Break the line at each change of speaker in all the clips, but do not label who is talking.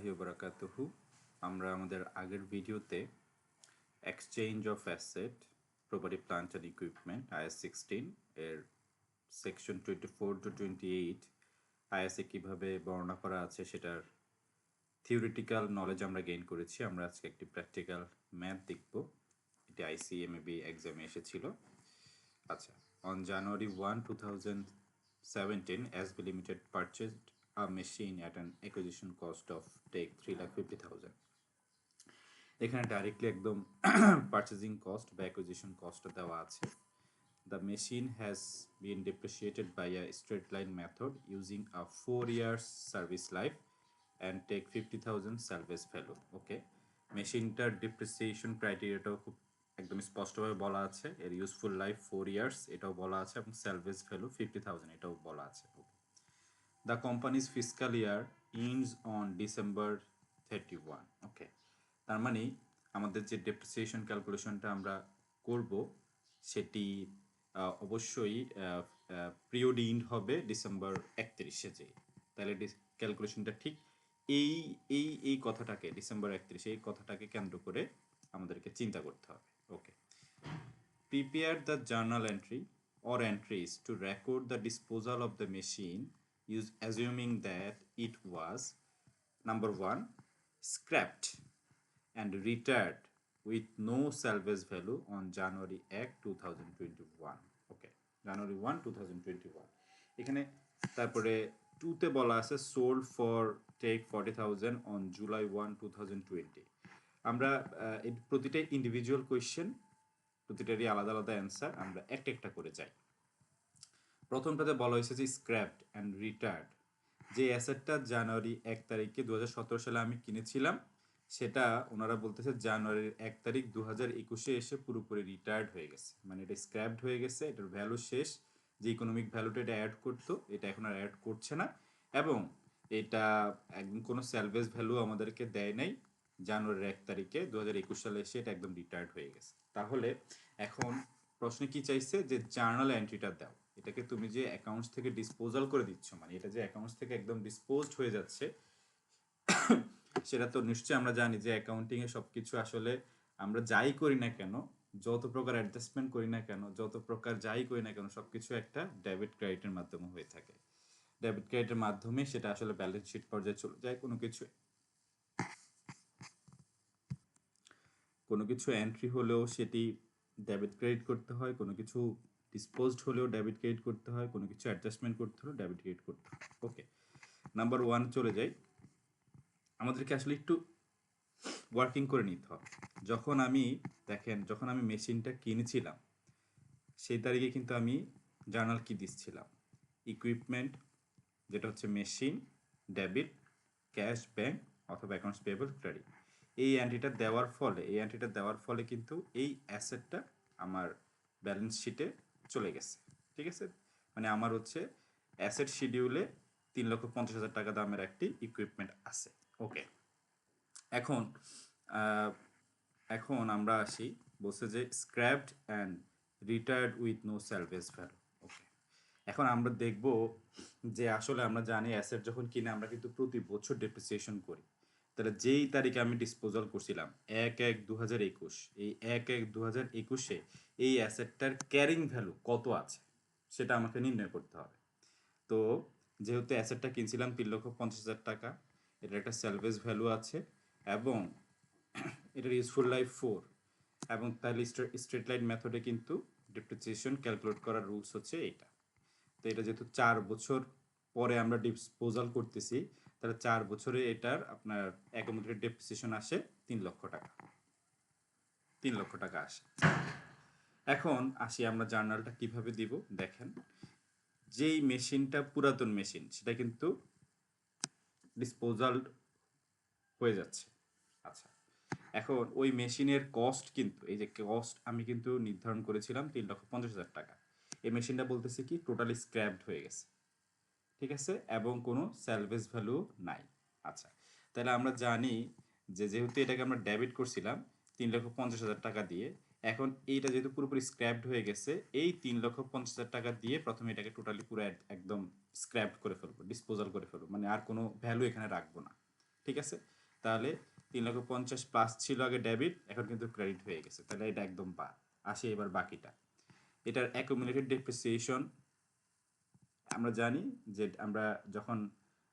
ওয়া বারাকাতুহু। আমরা আমাদের আগের ভিডিওতে exchange of asset, property, plant and equipment IAS 16 এর সেকশন 24 to 28 আইএসএ কীভাবে বর্ণনা করা আছে সেটার থিওরিটিক্যাল নলেজ আমরা গেইন করেছি। আমরা আজকে একটি প্র্যাকটিক্যাল ম্যাথ দেখব। এটি ICMAB এক্সামে এসেছিল। আচ্ছা, on January 1, 2017, SB Limited purchased a machine at an acquisition cost of take 3,50,000. এখানে ডাইরেক্টলি একদম পারচেজিং কস্ট বা অ্যাকুইজিশন কস্টটা দেওয়া আছে। The machine has been depreciated by a straight line method using a 4 years service life and take 50,000 salvage value. ওকে, মেশিনটার depreciation ক্রাইটেরিয়াটাও খুব একদম স্পষ্টভাবে বলা আছে। এর ইউজফুল লাইফ 4 ইয়ার্স এটাও বলা আছে এবং স্যালভেজ ভ্যালু 50,000 এটাও বলা আছে। Okay, the companies fiscal year ends on December 31। Okay, তার মানে আমাদের যে ডেপ্রিসিয়েশন ক্যালকুলেশনটা আমরা করব সেটি অবশ্যই পিরিয়ড ইন্ড হবে ডিসেম্বর 31-এ। যেই তাহলে ক্যালকুলেশনটা ঠিক এই এই এই কথাটাকে ডিসেম্বর 31 এই কথাটাকে কেন্দ্র করে আমাদেরকে চিন্তা করতে হবে। Okay, prepare the journal entry or entries to record the disposal of the machine use assuming that it was number 1 scrapped and retired with no salvage value on January 1, 2021. Okay, January 1, 2021. এখানে তারপরে 2 তে বলা আছে sold for take 40,000 on July 1, 2020. আমরা প্রতিটা individual question, প্রতিটারই আলাদা আলাদা answer, আমরা একটা একটা করে যাই। প্রথমটাতে বলা হয়েছে যে স্ক্র্যাপড অ্যান্ড রিটায়ার্ড। যে অ্যাসেটটা জানুয়ারি 1 তারিখে 2017 সালে আমি কিনেছিলাম সেটা ওনারা বলতেছে জানুয়ারির 1 তারিখ 2021-এ এসে পুরোপুরি রিটায়ার্ড হয়ে গেছে, মানে এটা স্ক্র্যাপড হয়ে গেছে, এটার ভ্যালু শেষ। যে ইকোনমিক ভ্যালুটা এটা অ্যাড করতো এটা এখন আর অ্যাড করছে না, এবং এটা একদম কোনো স্যালভেজ ভ্যালু আমাদেরকে দেয় নাই। জানুয়ারির 1 তারিখে 2021 সালে এসে এটা একদম রিটায়ার্ড হয়ে গেছে। তাহলে এখন প্রশ্নে কি চাইছে যে জার্নাল এন্ট্রিটা দাও। এটাকে তুমি যে অ্যাকাউন্টস থেকে ডিসপোজাল করে দিচ্ছ, মানে এটা যে অ্যাকাউন্টস থেকে একদম ডিসপোজড হয়ে যাচ্ছে, সেটা তো নিশ্চয়ই আমরা জানি যে অ্যাকাউন্টিং এ সবকিছু আসলে আমরা যাই করি না কেন, যত প্রকার অ্যাডজাস্টমেন্ট করি না কেন, যত প্রকার যাই করি না কেন, সবকিছু একটা ডেবিট ক্রেডিটের মাধ্যমে হয়ে থাকে। ডেবিট ক্রেডিটের মাধ্যমে সেটা আসলে ব্যালেন্স শিট পর্যায়ে চলে যায়। কোনো কিছু এন্ট্রি হলেও সেটি ডেবিট ক্রেডিট করতে হয়, কোনো কিছু ডিসপোজড হলেও ডেবিট ক্রেডিট করতে হয়, কোনো কিছু অ্যাডজাস্টমেন্ট করতে হলেও ডেবিট ক্রেডিট করতে হয়। ওকে, নাম্বার 1 চলে যাই। আমাদেরকে আসলে একটু ওয়ার্কিং করে নিতে হবে। যখন আমি মেশিনটা কিনেছিলাম সেই তারিখে কিন্তু আমি জার্নাল কি দিচ্ছিলাম, ইকুইপমেন্ট যেটা হচ্ছে মেশিন, ডেবিট, ক্যাশ, ব্যাংক অথবা অ্যাকাউন্টস পেয়েবল, ক্রেডিট। এই এন্ট্রিটা দেওয়ার ফলে কিন্তু এই অ্যাসেটটা আমার ব্যালেন্স শিটে চলে গেছে। ঠিক আছে, মানে আমার হচ্ছে অ্যাসেট শিডিউলে 3,50,000 টাকা দামের একটি ইকুইপমেন্ট আছে। ওকে, এখন এখন আমরা আসি, বলছে যে scrapped and retired with no salvage value. Okay, এখন আমরা দেখব যে আসলে আমরা জানি অ্যাসেট যখন কিনে আমরা কিন্তু প্রতি বছর ডেপ্রিসিয়েশন করি। তাহলে যেই তারিখে আমি ডিসপোজাল করছিলাম 1/1/2021, এই 1/1/2021-এ এই অ্যাসেটটার ক্যারিং ভ্যালু কত আছে সেটা আমাকে নির্ণয় করতে হবে। তো যেহেতু অ্যাসেটটা কিনছিলাম 3,50,000 টাকা, এটার একটা স্যালভেজ ভ্যালু আছে এবং এটার ইউজফুল লাইফ 4, এবং তাহলে স্ট্রেট লাইন মেথডে কিন্তু ডিপ্রিসিয়েশন ক্যালকুলেট করার রুলস হচ্ছে এইটা। তো এটা যেহেতু 4 বছর পরে আমরা ডিসপোজাল করতেছি, তাহলে 4 বছরে এটার আপনার অ্যাকুমুলেটেড ডেপ্রিসিয়েশন আসে 3 লক্ষ টাকা। 3 লক্ষ টাকা আসে। এখন আসি আমরা জার্নালটা কিভাবে দিব। দেখেন, যেই মেশিনটা পুরাতন মেশিন সেটা কিন্তু ডিসপোজাল হয়ে যাচ্ছে। আচ্ছা, এখন ওই মেশিনের কস্ট কিন্তু, এই যে কস্ট আমি কিন্তু নির্ধারণ করেছিলাম 3,50,000 টাকা। এই মেশিনটা বলতেছে কি টোটালি স্ক্র্যাপড হয়ে গেছে। ঠিক আছে, এবং কোনো স্যালভেজ ভ্যালু নাই। আচ্ছা, তাহলে আমরা জানি যে যেহেতু এটাকে আমরা ডেবিট করছিলাম 3,50,000 টাকা দিয়ে, এখন এইটা যেহেতু পুরোপুরি স্ক্র্যাপড হয়ে গেছে, এই 3,50,000 টাকা দিয়ে প্রথমে এটাকে টোটালি পুরো একদম স্ক্র্যাপড করে ফেলবো, ডিসপোজাল করে ফেলবো, মানে আর কোনো ভ্যালু এখানে রাখবো না। ঠিক আছে, তাহলে 3,50,000 প্লাস ছিল আগে ডেবিট, এখন কিন্তু ক্রেডিট হয়ে গেছে, তাহলে এটা একদম বাদ। আসে এবার বাকিটা, এটার অ্যাকুমুলেটেড ডেপ্রিসিয়েশন। আমরা জানি যে আমরা যখন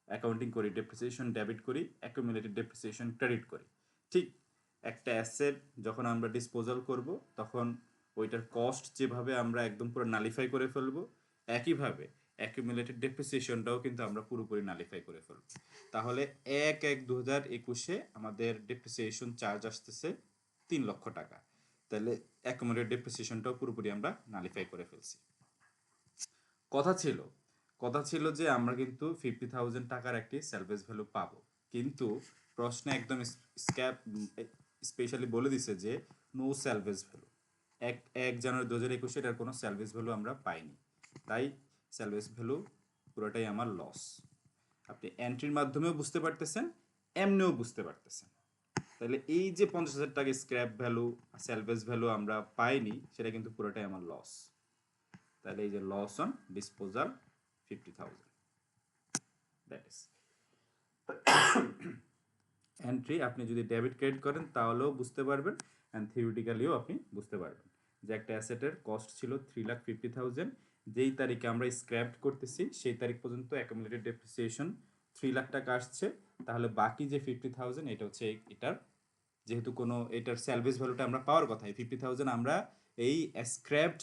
অ্যাকাউন্টিং করি ডেপ্রিসিয়েশন ডেবিট করি, অ্যাকুমুলেটেড ডেপ্রিসিয়েশন ক্রেডিট করি। ঠিক একটা অ্যাসেট যখন আমরা ডিসপোজাল করব তখন ওইটার কস্ট যেভাবে আমরা একদম পুরো নালিফাই করে ফেলবো, একইভাবে অ্যাকুমুলেটেড ডেপ্রিসিয়েশনটাও কিন্তু আমরা পুরোপুরি নালিফাই করে ফেলবো। তাহলে 1/1/2021 আমাদের ডেপ্রিসিয়েশন চার্জ আসতেছে 3 লক্ষ টাকা, তাহলে অ্যাকুমুলেটেড ডেপ্রিসিয়েশনটাও পুরোপুরি আমরা নালিফাই করে ফেলছি। কথা ছিল যে আমরা কিন্তু 50,000 টাকার একটি সেলভেজ ভ্যালু পাবো, কিন্তু প্রশ্নে একদম স্পেশালি বলে দিছে যে নো সেলভেজ ভ্যালু। 1 জানুয়ারি 2021 এটার কোনো সেলভেজ ভ্যালু আমরা পাইনি, তাই সেলভেজ ভ্যালু পুরোটাই আমার লস। আপনি এন্ট্রির মাধ্যমেও বুঝতে পারতেছেন, এমনিও বুঝতে পারতেছেন। তাহলে এই যে 50,000 টাকা স্ক্র্যাপ ভ্যালু, সেলভেজ ভ্যালু আমরা পাইনি, সেটা কিন্তু পুরোটাই আমার লস। তাহলে এই যে loss on disposal 50,000, that is entry. আপনি যদি ডেবিট ক্রেডিট করেন তাহলেও বুঝতে পারবেন, অ্যান্ড থিওরিটিক্যালিও আপনি বুঝতে পারবেন যে একটা অ্যাসেটের কস্ট ছিল 3,50,000, যেই তারিখে আমরা স্ক্র্যাপ করতেছি সেই তারিখ পর্যন্ত অ্যাকুমুলেটেড ডেপ্রিসিয়েশন 3 লাখ টাকা আসছে। তাহলে বাকি যে 50,000 এটা হচ্ছে এটার, যেহেতু কোনো এটার সেলভেজ ভ্যালুটা আমরা পাওয়ার কথা, 50,000 আমরা এই স্ক্র্যাপড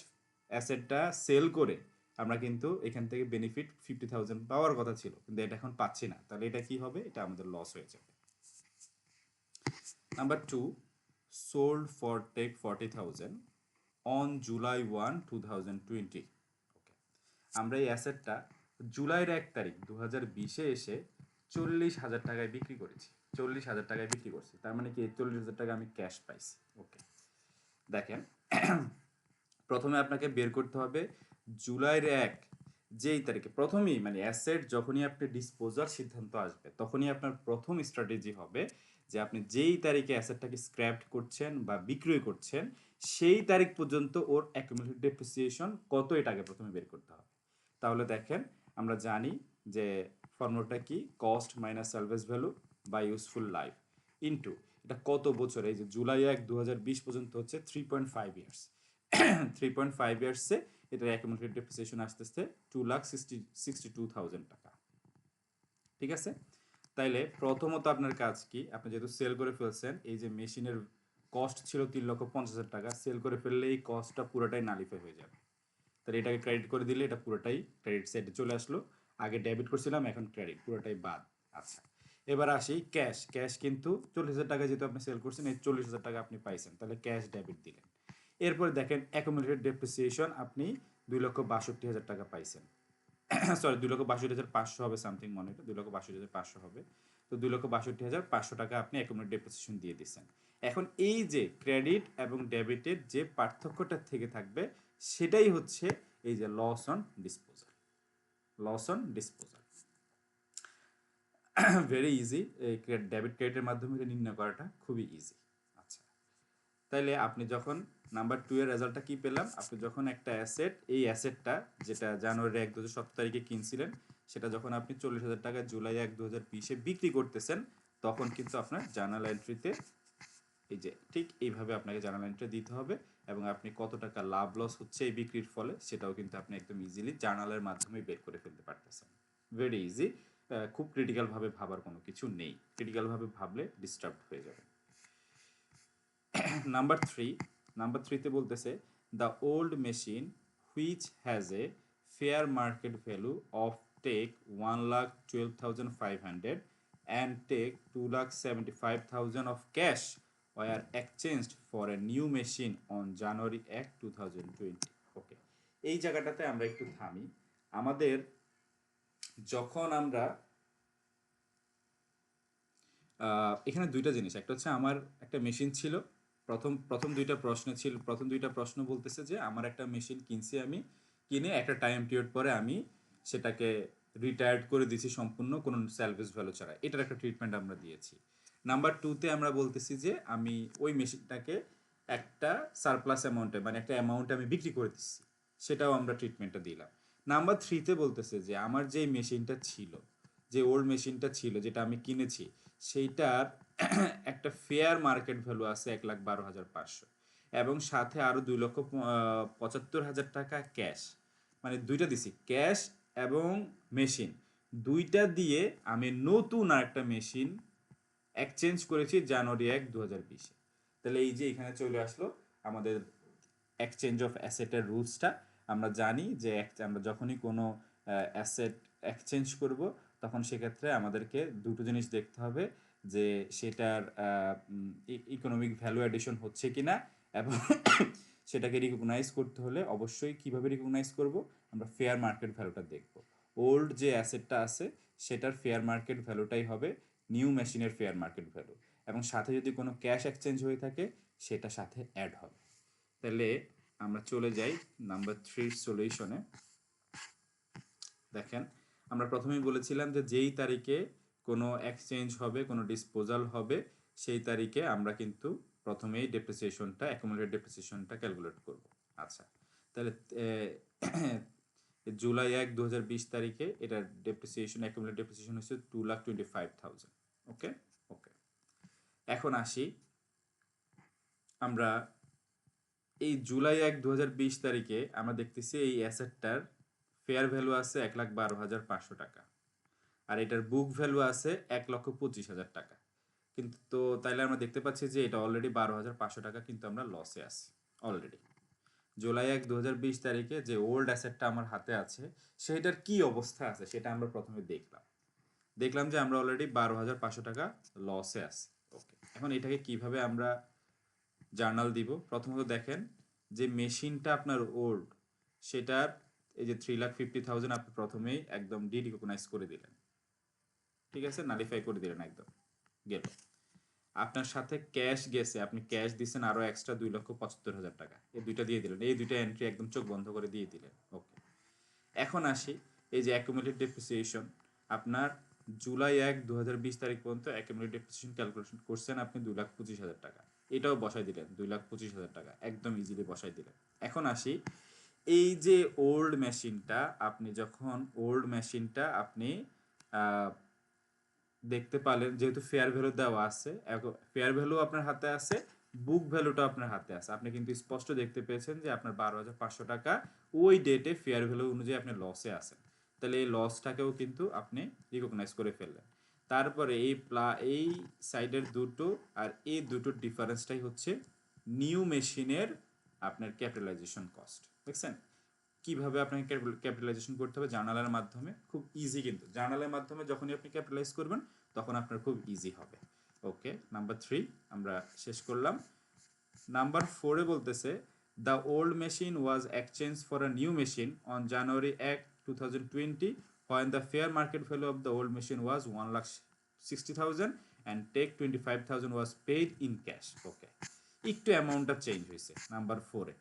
অ্যাসেটটা সেল করে আমরা কিন্তু এখান থেকে বেনিফিট 50,000 পাওয়ার কথা ছিল, কিন্তু এটা এখন পাচ্ছি না, তাহলে এটা কি হবে, এটা আমাদের লস হয়ে যাবে। Number 2, sold for take 40,000 on July 1, 2020। ওকে, আমরা এই অ্যাসেটটা জুলাইয়ের 1 তারিখ 2020-এ এসে 40,000 টাকায় বিক্রি করেছি, 40,000 টাকায় বিক্রি করছি, তার মানে কি 40,000 টাকা আমি ক্যাশ পাইছি। ওকে, দেখেন প্রথমে আপনাকে বের করতে হবে জুলাইয়ের 1 যেই তারিখে প্রথমেই, মানে অ্যাসেট যখনই আপনি ডিসপোজাল সিদ্ধান্ত আসবে তখনই আপনার প্রথম স্ট্র্যাটেজি হবে যে আপনি যেই তারিখে অ্যাসেটটাকে স্ক্র্যাপ করছেন বা বিক্রয় করছেন সেই তারিখ পর্যন্ত ওর অ্যাকুমুলেটেড ডেপ্রিসিয়েশন কত, এটাকে প্রথমে বের করতে হবে। তাহলে দেখেন আমরা জানি যে ফর্মুলাটা কি, cost minus salvage value by useful life into এটা কত বছর, এই যে জুলাই 1, 2020 পর্যন্ত হচ্ছে 3.5 ইয়ার্স। 3.5 ইয়ার্সে এটার অ্যাকুমুলেটেড ডেপ্রিসিয়েশন আসতেছে 2,62,000 টাকা। ঠিক আছে, তাইলে প্রথমত আপনার কাজ কি, আপনি যেহেতু সেল করে ফেলছেন, এই যে মেশিনের কস্ট ছিল 3,50,000 টাকা, সেল করে ফেললে এই কস্টটা পুরোটাই নালিফাই হয়ে যাবে। তাহলে এটাকে ক্রেডিট করে দিলে এটা পুরোটাই ক্রেডিট সাইডে চলে আসলো, আগে ডেবিট করছিলাম এখন ক্রেডিট, পুরোটাই বাদ। আচ্ছা, এবার আসি ক্যাশ। ক্যাশ কিন্তু 40,000 টাকা যেহেতু আপনি সেল করছেন, এই 40,000 টাকা আপনি পাইছেন, তাহলে ক্যাশ ডেবিট দিলেন। এরপর দেখেন অ্যাকুমুলেটেড ডেপ্রিসিয়েশন আপনি 2,62,000 টাকা পাইছেন, সরি 2,62,500 হবে সামথিং, মনে হয় 2,62,500 হবে। তো 2,62,500 টাকা আপনি অ্যাকুমুলেটেড ডেপ্রিসিয়েশন দিয়ে দিচ্ছেন। এখন এই যে ক্রেডিট এবং ডেবিটের যে পার্থক্যটা থেকে থাকবে সেটাই হচ্ছে এই যে loss on disposal. Loss on disposal very easy, এই ডেবিট ক্রেডিটের মাধ্যমে এটা নির্ণয় করাটা খুবই ইজি। আচ্ছা, তাইলে আপনি যখন নাম্বার 2 এর রেজাল্টটা কি পেলাম, আপনি যখন একটা অ্যাসেট, এই অ্যাসেটটা যেটা জানুয়ারি 1, 2017 তারিখে কিনছিলেন, সেটা যখন আপনি 40,000 টাকা জুলাই 1, 2020-এ বিক্রি করতেছেন, তখন কিন্তু আপনার জার্নাল এন্ট্রিতে এই যে ঠিক এইভাবে আপনাকে জার্নাল এন্ট্রি দিতে হবে, এবং আপনি কত টাকা লাভ লস হচ্ছে এই বিক্রির ফলে সেটাও কিন্তু আপনি একদম ইজিলি জার্নালের মাধ্যমে বের করে ফেলতে পারতেছেন। ভেরি ইজি, খুব ক্রিটিক্যালভাবে ভাবার কোনো কিছু নেই, ক্রিটিক্যালভাবে ভাবলে ডিস্টার্ব হয়ে যাবে। নাম্বার থ্রিতে বলতেছে the old machine which has a fair market value of take 1,12,500 and take 2,75,000 of cash were exchanged for a new machine on January 1, 2020। ওকে, এই জায়গাটাতে আমরা একটু থামি। আমাদের যখন আমরা এখানে দুইটা জিনিস, একটা হচ্ছে আমার একটা মেশিন ছিল, প্রথম দুইটা প্রশ্ন বলতেছে যে আমার একটা মেশিন কিনছি, আমি কিনে একটা টাইম পিরিয়ড পরে আমি সেটাকে রিটায়ার্ড করে দিয়েছি সম্পূর্ণ কোনো স্যালভেজ ভ্যালু ছাড়া, এটার একটা ট্রিটমেন্ট আমরা দিয়েছি। নাম্বার 2-তে আমরা বলতেছি যে আমি ওই মেশিনটাকে একটা সারপ্লাস অ্যামাউন্টে, মানে একটা অ্যামাউন্টে আমি বিক্রি করে দিচ্ছি, সেটাও আমরা ট্রিটমেন্টটা দিলাম। নাম্বার 3-তে বলতেছে যে আমার যে মেশিনটা ছিল, যে ওল্ড মেশিনটা ছিল যেটা আমি কিনেছি, সেইটার একটা ফেয়ার মার্কেট ভ্যালু আছে 1,12,500 এবং সাথে আরও 2,75,000 টাকা ক্যাশ, মানে দুইটা দিছি, ক্যাশ এবং মেশিন, দুইটা দিয়ে আমি নতুন আরেকটা মেশিন এক্সচেঞ্জ করেছি জানুয়ারি 1, 2020-এ। তাহলে এই যে এখানে চলে আসলো আমাদের এক্সচেঞ্জ অফ অ্যাসেটের রুলসটা। আমরা জানি যে আমরা যখনই কোনো অ্যাসেট এক্সচেঞ্জ করব তখন সেক্ষেত্রে আমাদেরকে দুটো জিনিস দেখতে হবে, যে সেটার ইকোনমিক ভ্যালু অ্যাডিশন হচ্ছে কিনা, এবং সেটাকে রিকগনাইজ করতে হলে অবশ্যই কিভাবে রিকগনাইজ করব, আমরা ফেয়ার মার্কেট ভ্যালুটা দেখব। ওল্ড যে অ্যাসেটটা আছে সেটার ফেয়ার মার্কেট ভ্যালুটাই হবে নিউ মেশিনের ফেয়ার মার্কেট ভ্যালু, এবং সাথে যদি কোনো ক্যাশ এক্সচেঞ্জ হয়ে থাকে সেটা সাথে অ্যাড হবে। তাহলে আমরা চলে যাই নাম্বার 3 সলিউশনে। দেখেন, আমরা প্রথমেই বলেছিলাম যে যেই তারিখে কোনো এক্সচেঞ্জ হবে, কোনো ডিসপোজাল হবে, সেই তারিখে আমরা কিন্তু প্রথমেই ডেপ্রিসিয়েশনটা, অ্যাকুমুলেটেড ডেপ্রিসিয়েশনটা ক্যালকুলেট করব। আচ্ছা, তাহলে জুলাই 1, 2020 তারিখে এটার ডেপ্রিসিয়েশন, অ্যাকুমুলেটেড ডেপ্রিসিয়েশন হচ্ছে 2,25,000। ওকে ওকে, এখন আসি আমরা এই জুলাই 1, 2020 তারিখে আমরা দেখতেছি এই অ্যাসেটটার ফেয়ার ভ্যালু আছে 1,12,500 টাকা, আর এটার বুক ভ্যালু আছে 1,25,000 টাকা। কিন্তু তো তাইলে আমরা দেখতে পাচ্ছি যে এটা অলরেডি 12,500 টাকা কিন্তু আমরা লসে আছি অলরেডি। জুলাই 1, 2020 তারিখে যে ওল্ড অ্যাসেটটা আমার হাতে আছে সেইটার কি অবস্থা আছে সেটা আমরা প্রথমে দেখলাম যে আমরা অলরেডি 12,500 টাকা লসে আছি। ওকে, এখন এটাকে কিভাবে আমরা জার্নাল দিব? প্রথমত দেখেন যে মেশিনটা আপনার ওল্ড, সেটার এই যে 3,50,000 আপনি প্রথমেই একদম ডিরিকগনাইজ করে দিলেন, ঠিক আছে, নালিফাই করে দিলেন, একদম গেল। আপনার সাথে ক্যাশ গেছে, আপনি ক্যাশ দিচ্ছেন আরো এক্সট্রা 2,75,000 টাকা, এই দুইটা দিয়ে দিলেন, এই দুইটা এন্ট্রি একদম চোখ বন্ধ করে দিয়ে দিলেন। ওকে, এখন আসি এই যে অ্যাকুমুলেটেড ডেপ্রিসিয়েশন, আপনার জুলাই 1, 2020 তারিখ পর্যন্ত অ্যাকুমুলেটেড ডেপ্রিসিয়েশন ক্যালকুলেশন করছেন আপনি 2,25,000 টাকা, এটাও বসাই দিলেন 2,25,000 টাকা, একদম ইজিলি বসাই দিলেন। এখন আসি এই যে ওল্ড মেশিনটা, আপনি যখন ওল্ড মেশিনটা আপনি দেখতে পারলেন, যেহেতু ফেয়ার ভ্যালু দেওয়া আছে, ফেয়ার ভ্যালু আপনার হাতে আছে, বুক ভ্যালুটা আপনার হাতে আছে, আপনি কিন্তু স্পষ্ট দেখতে পেয়েছেন যে আপনার 12,500 টাকা ওই ডেটে ফেয়ার ভ্যালু অনুযায়ী আপনি লসে আছেন। তাহলে এই লসটাকেও কিন্তু আপনি রিকগনাইজ করে ফেললেন। তারপরে এই সাইডের দুটো আর এই দুটোর ডিফারেন্সটাই হচ্ছে নিউ মেশিনের আপনার ক্যাপিটালাইজেশন কস্ট। দেখছেন কিভাবে আপনাকে ক্যাপিটালাইজেশন করতে হবে? জার্নালের মাধ্যমে, খুব ইজি। কিন্তু জার্নালের মাধ্যমে যখনই আপনি ক্যাপিটালাইজ করবেন তখন আপনার খুব ইজি হবে। ওকে, নাম্বার 3 আমরা শেষ করলাম। নাম্বার 4-এ বলতেছে the old machine was exchange for a new machine on January 1, 2020 when the fair market value of the old machine was 1,60,000 and take 25,000 was paid in cash. ওকে, একটু অ্যামাউন্টটা চেঞ্জ হয়েছে number 4-এ।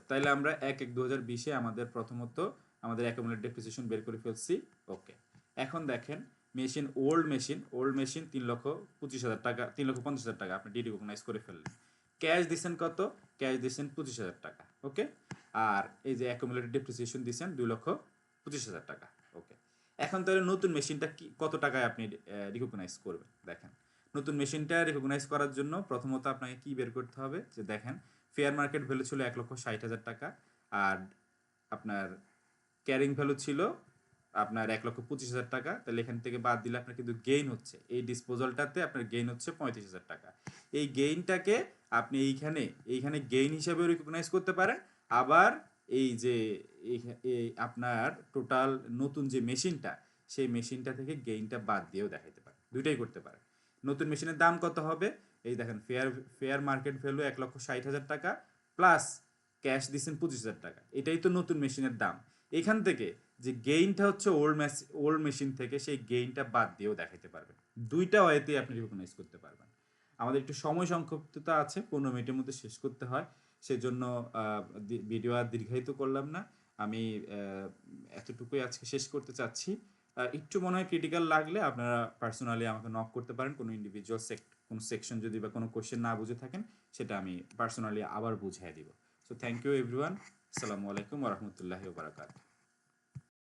তাইলে আমরা 1, 1, 2020-এ আমাদের প্রথমত আমাদের অ্যাকুমুলেটেড ডেপ্রিসিয়েশন বের করে ফেলছি। ওকে, এখন দেখেন ওল্ড মেশিন 3,25,000 টাকা, 3,50,000 টাকা আপনি ডিরিকগনাইজ করে ফেললেন। ক্যাশ দিচ্ছেন কত? ক্যাশ দিচ্ছেন 25,000 টাকা। ওকে, আর এই যে অ্যাকুমুলেটেড ডেপ্রিসিয়েশন দিচ্ছেন 2,25,000 টাকা। ওকে, এখন তাহলে নতুন মেশিনটা কত টাকায় আপনি রিকগনাইজ করবেন? দেখেন, নতুন মেশিনটা রিকগনাইজ করার জন্য প্রথমত আপনাকে কি বের করতে হবে, যে দেখেন ফেয়ার মার্কেট ভ্যালু ছিল 1,60,000 টাকা, আর আপনার ক্যারিং ভ্যালু ছিল আপনার 1,25,000 টাকা। তাহলে এখান থেকে বাদ দিলে আপনার কিন্তু গেইন হচ্ছে, এই ডিসপোজালটাতে আপনার গেইন হচ্ছে 35,000 টাকা। এই গেইনটাকে আপনি এইখানে গেইন হিসাবে রিকগনাইজ করতে পারেন, আবার এই যে আপনার টোটাল নতুন যে মেশিনটা, সেই মেশিনটা থেকে গেইনটা বাদ দিয়েও দেখাইতে পারেন, দুইটাই করতে পারেন। নতুন মেশিনের দাম কত হবে? এই দেখেন, ফেয়ার মার্কেট ভ্যালু 1,60,000 টাকা প্লাস ক্যাশ দিচ্ছেন 25,000 টাকা, এটাই তো নতুন মেশিনের দাম। এখান থেকে যে গেইনটা হচ্ছে ওল্ড মেশিন থেকে, সেই গেইনটা বাদ দিয়েও দেখাইতে পারবেন। দুইটা ওয়েতেই আপনি রিকগনাইজ করতে পারবেন। আমাদের একটু সময় সংক্ষিপ্ততা আছে, 15 মিনিটের মধ্যে শেষ করতে হয়, সেজন্য ভিডিও আর দীর্ঘায়িত করলাম না। আমি এতটুকুই আজকে শেষ করতে চাচ্ছি। একটু মনে হয় ক্রিটিক্যাল লাগলে আপনারা পার্সোনালি আমাকে নক করতে পারেন, কোনো ইন্ডিভিজুয়াল কোনো সেকশন যদি বা কোনো কোশ্চেন না বুঝে থাকেন, সেটা আমি পার্সোনালি আবার বুঝিয়ে দিব। So thank you everyone. আসসালামু আলাইকুম ওয়া রাহমাতুল্লাহি ওয়া বারাকাতুহু।